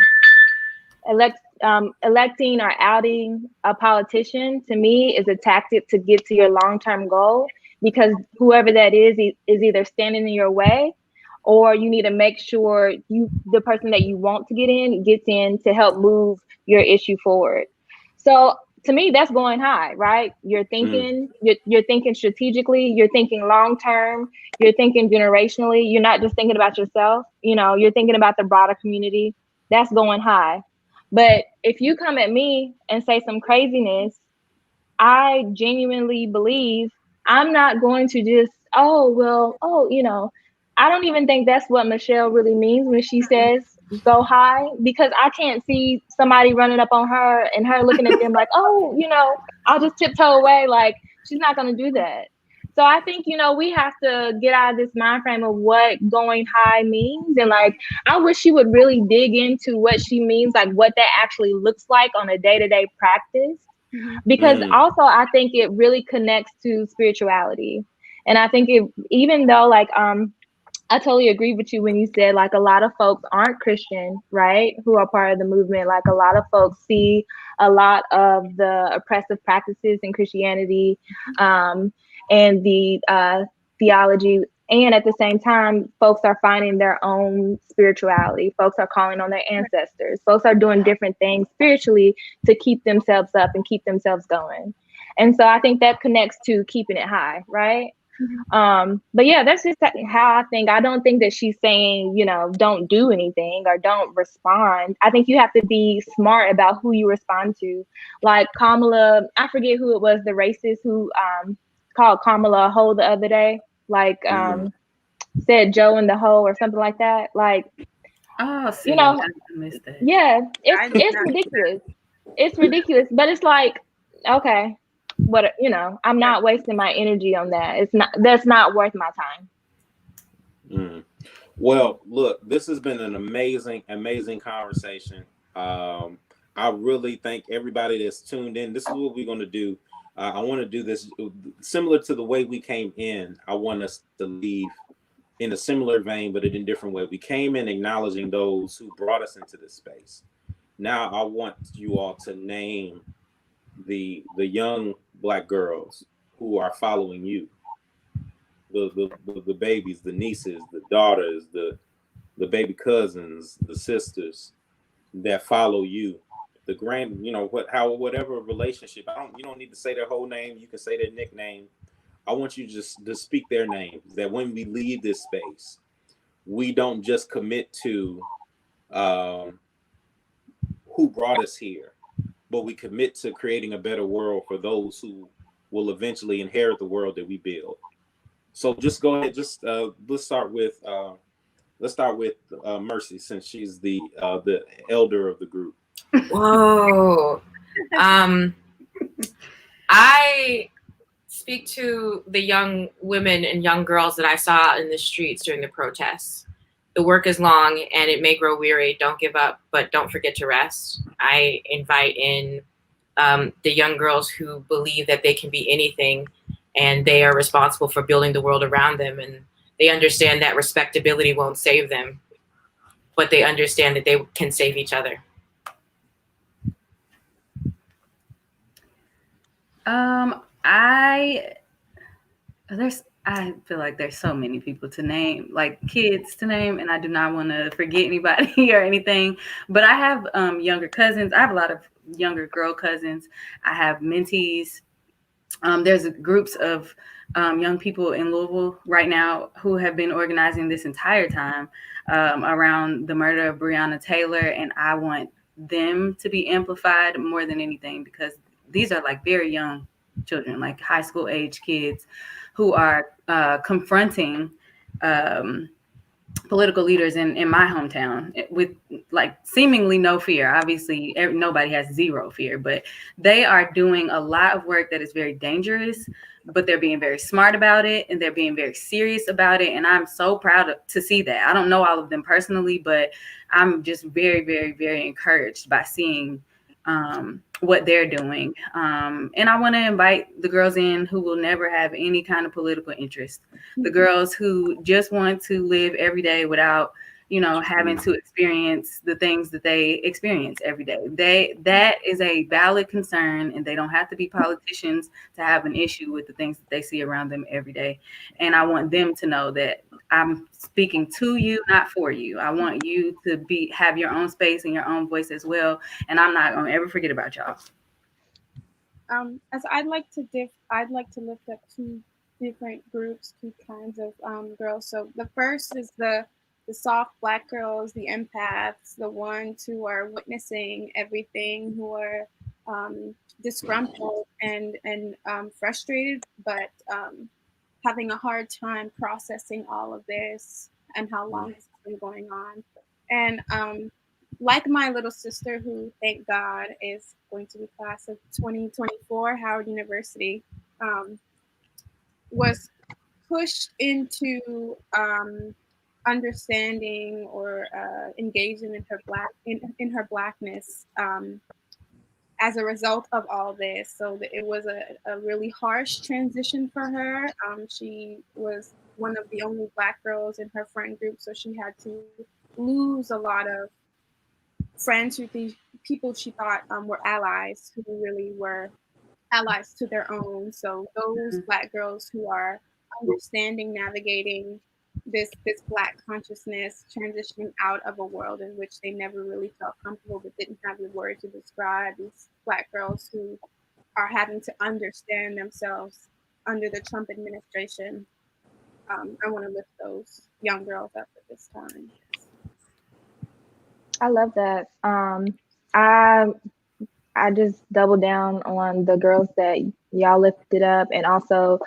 Electing or outing a politician, to me, is a tactic to get to your long-term goal, because whoever that is either standing in your way, or you need to make sure the person that you want to get in gets in to help move your issue forward. So to me, that's going high, right? You're thinking, you're thinking strategically, you're thinking long-term, you're thinking generationally. You're not just thinking about yourself, you know, you're thinking about the broader community. That's going high. But if you come at me and say some craziness, I genuinely believe I'm not going to just, you know, I don't even think that's what Michelle really means when she says go high, because I can't see somebody running up on her and her looking at them like, oh, you know, I'll just tiptoe away. Like, she's not going to do that. So I think, you know, we have to get out of this mind frame of what going high means. And like, I wish she would really dig into what she means, like what that actually looks like on a day-to-day practice. Because also I think it really connects to spirituality. And I think it, even though like I totally agree with you when you said like a lot of folks aren't Christian, right? Who are part of the movement. Like a lot of folks see a lot of the oppressive practices in Christianity, and the theology. And at the same time, folks are finding their own spirituality. Folks are calling on their ancestors. Folks are doing different things spiritually to keep themselves up and keep themselves going. And so I think that connects to keeping it high, right? But yeah, that's just how I think. I don't think that she's saying, you know, don't do anything or don't respond. I think you have to be smart about who you respond to. Like Kamala, I forget who it was, the racist who called Kamala a hoe the other day. Like said Joe in the hole or something like that. Like, see, you know, I missed that. yeah, it's ridiculous. It's ridiculous, but it's like, okay, what, you know, I'm not wasting my energy on that. That's not worth my time. Well, look, this has been an amazing conversation. I really thank everybody that's tuned in. This is what we're going to do. I want to do this similar to the way we came in. I want us to leave in a similar vein, but in a different way. We came in acknowledging those who brought us into this space. Now I want you all to name the young Black girls who are following you, the babies, the nieces, the daughters, the baby cousins, the sisters that follow you, the grand, you know, whatever relationship. You don't need to say their whole name. You can say their nickname. I want you just to speak their names, that when we leave this space, we don't just commit to who brought us here, but we commit to creating a better world for those who will eventually inherit the world that we build. So just go ahead. Just let's start with Mercy, since she's the elder of the group. Whoa. I speak to the young women and young girls that I saw in the streets during the protests. The work is long and it may grow weary. Don't give up, but don't forget to rest. I invite in the young girls who believe that they can be anything and they are responsible for building the world around them. And they understand that respectability won't save them, but they understand that they can save each other. I feel like there's so many people to name, like kids to name, and I do not want to forget anybody or anything. But I have younger cousins. I have a lot of younger girl cousins. I have mentees. There's groups of young people in Louisville right now who have been organizing this entire time around the murder of Breonna Taylor, and I want them to be amplified more than anything, because these are like very young children, like high school age kids who are confronting political leaders in my hometown with like seemingly no fear. Obviously, nobody has zero fear, but they are doing a lot of work that is very dangerous, but they're being very smart about it and they're being very serious about it. And I'm so proud to see that. I don't know all of them personally, but I'm just very, very, very encouraged by seeing what they're doing. And I want to invite the girls in who will never have any kind of political interest. The girls who just want to live every day without, you know, having to experience the things that they experience every day. That is a valid concern, and they don't have to be politicians to have an issue with the things that they see around them every day. And I want them to know that I'm speaking to you, not for you. I want you to have your own space and your own voice as well. And I'm not gonna ever forget about y'all. As I'd like to lift up two different groups, two kinds of girls. So the first is the soft Black girls, the empaths, the ones who are witnessing everything, who are disgruntled and frustrated, but having a hard time processing all of this and how long this has been going on. And like my little sister, who, thank God, is going to be class of 2024, Howard University, was pushed into understanding or engaging in her Blackness as a result of all this. So it was a really harsh transition for her. She was one of the only Black girls in her friend group, so she had to lose a lot of friends who the people she thought were allies, who really were allies to their own. So those Black girls who are understanding, navigating this Black consciousness, transitioning out of a world in which they never really felt comfortable but didn't have the word to describe, these Black girls who are having to understand themselves under the Trump administration. I want to lift those young girls up at this time. I love that. I just double down on the girls that y'all lifted up, and also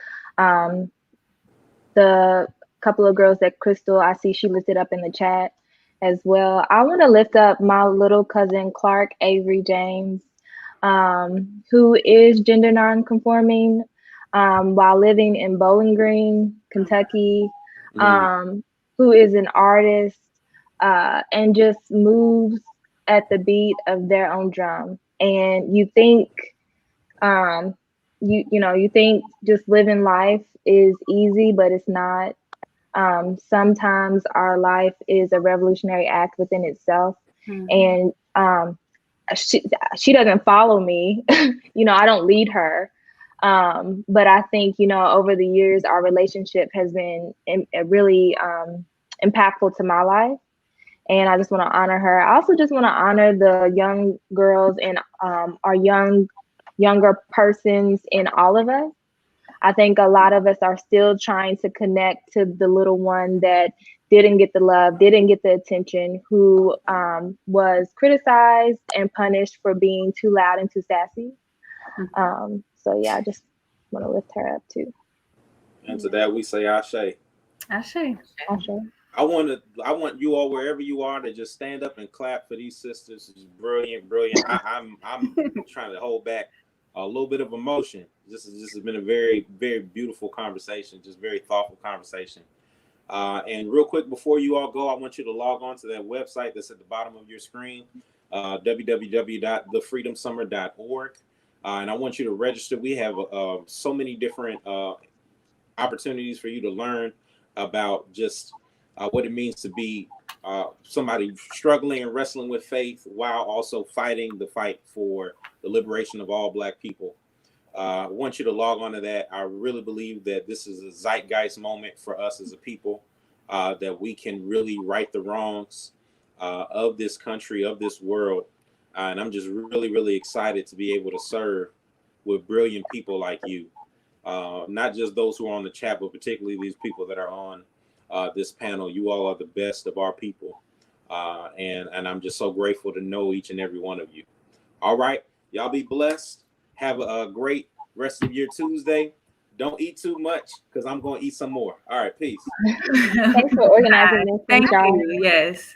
the couple of girls that Crystal, I see she lifted up in the chat as well. I want to lift up my little cousin Clark Avery James, who is gender non-conforming while living in Bowling Green, Kentucky, who is an artist and just moves at the beat of their own drum. And you think, you think just living life is easy, but it's not. Sometimes our life is a revolutionary act within itself. And she doesn't follow me. I don't lead her. But I think, over the years, our relationship has been really impactful to my life. And I just want to honor her. I also just want to honor the young girls and our younger persons in all of us. I think a lot of us are still trying to connect to the little one that didn't get the love, didn't get the attention, who was criticized and punished for being too loud and too sassy. So yeah, I just want to lift her up too. And to that we say Ashe. Ashe. Ashe. I want you all, wherever you are, to just stand up and clap for these sisters. It's brilliant. I'm trying to hold back a little bit of emotion. This has been a very, very beautiful conversation, just very thoughtful conversation. And real quick, before you all go, I want you to log on to that website that's at the bottom of your screen, www.thefreedomsummer.org. And I want you to register. We have so many different opportunities for you to learn about just what it means to be somebody struggling and wrestling with faith while also fighting the fight for the liberation of all Black people. I want you to log on to that. I really believe that this is a zeitgeist moment for us as a people, that we can really right the wrongs of this country, of this world. And I'm just really, really excited to be able to serve with brilliant people like you. Not just those who are on the chat, but particularly these people that are on this panel. You all are the best of our people. And I'm just so grateful to know each and every one of you. All right. Y'all be blessed. Have a great rest of your Tuesday. Don't eat too much, because I'm going to eat some more. All right. Peace. Thanks for organizing this. Thank you. Yes.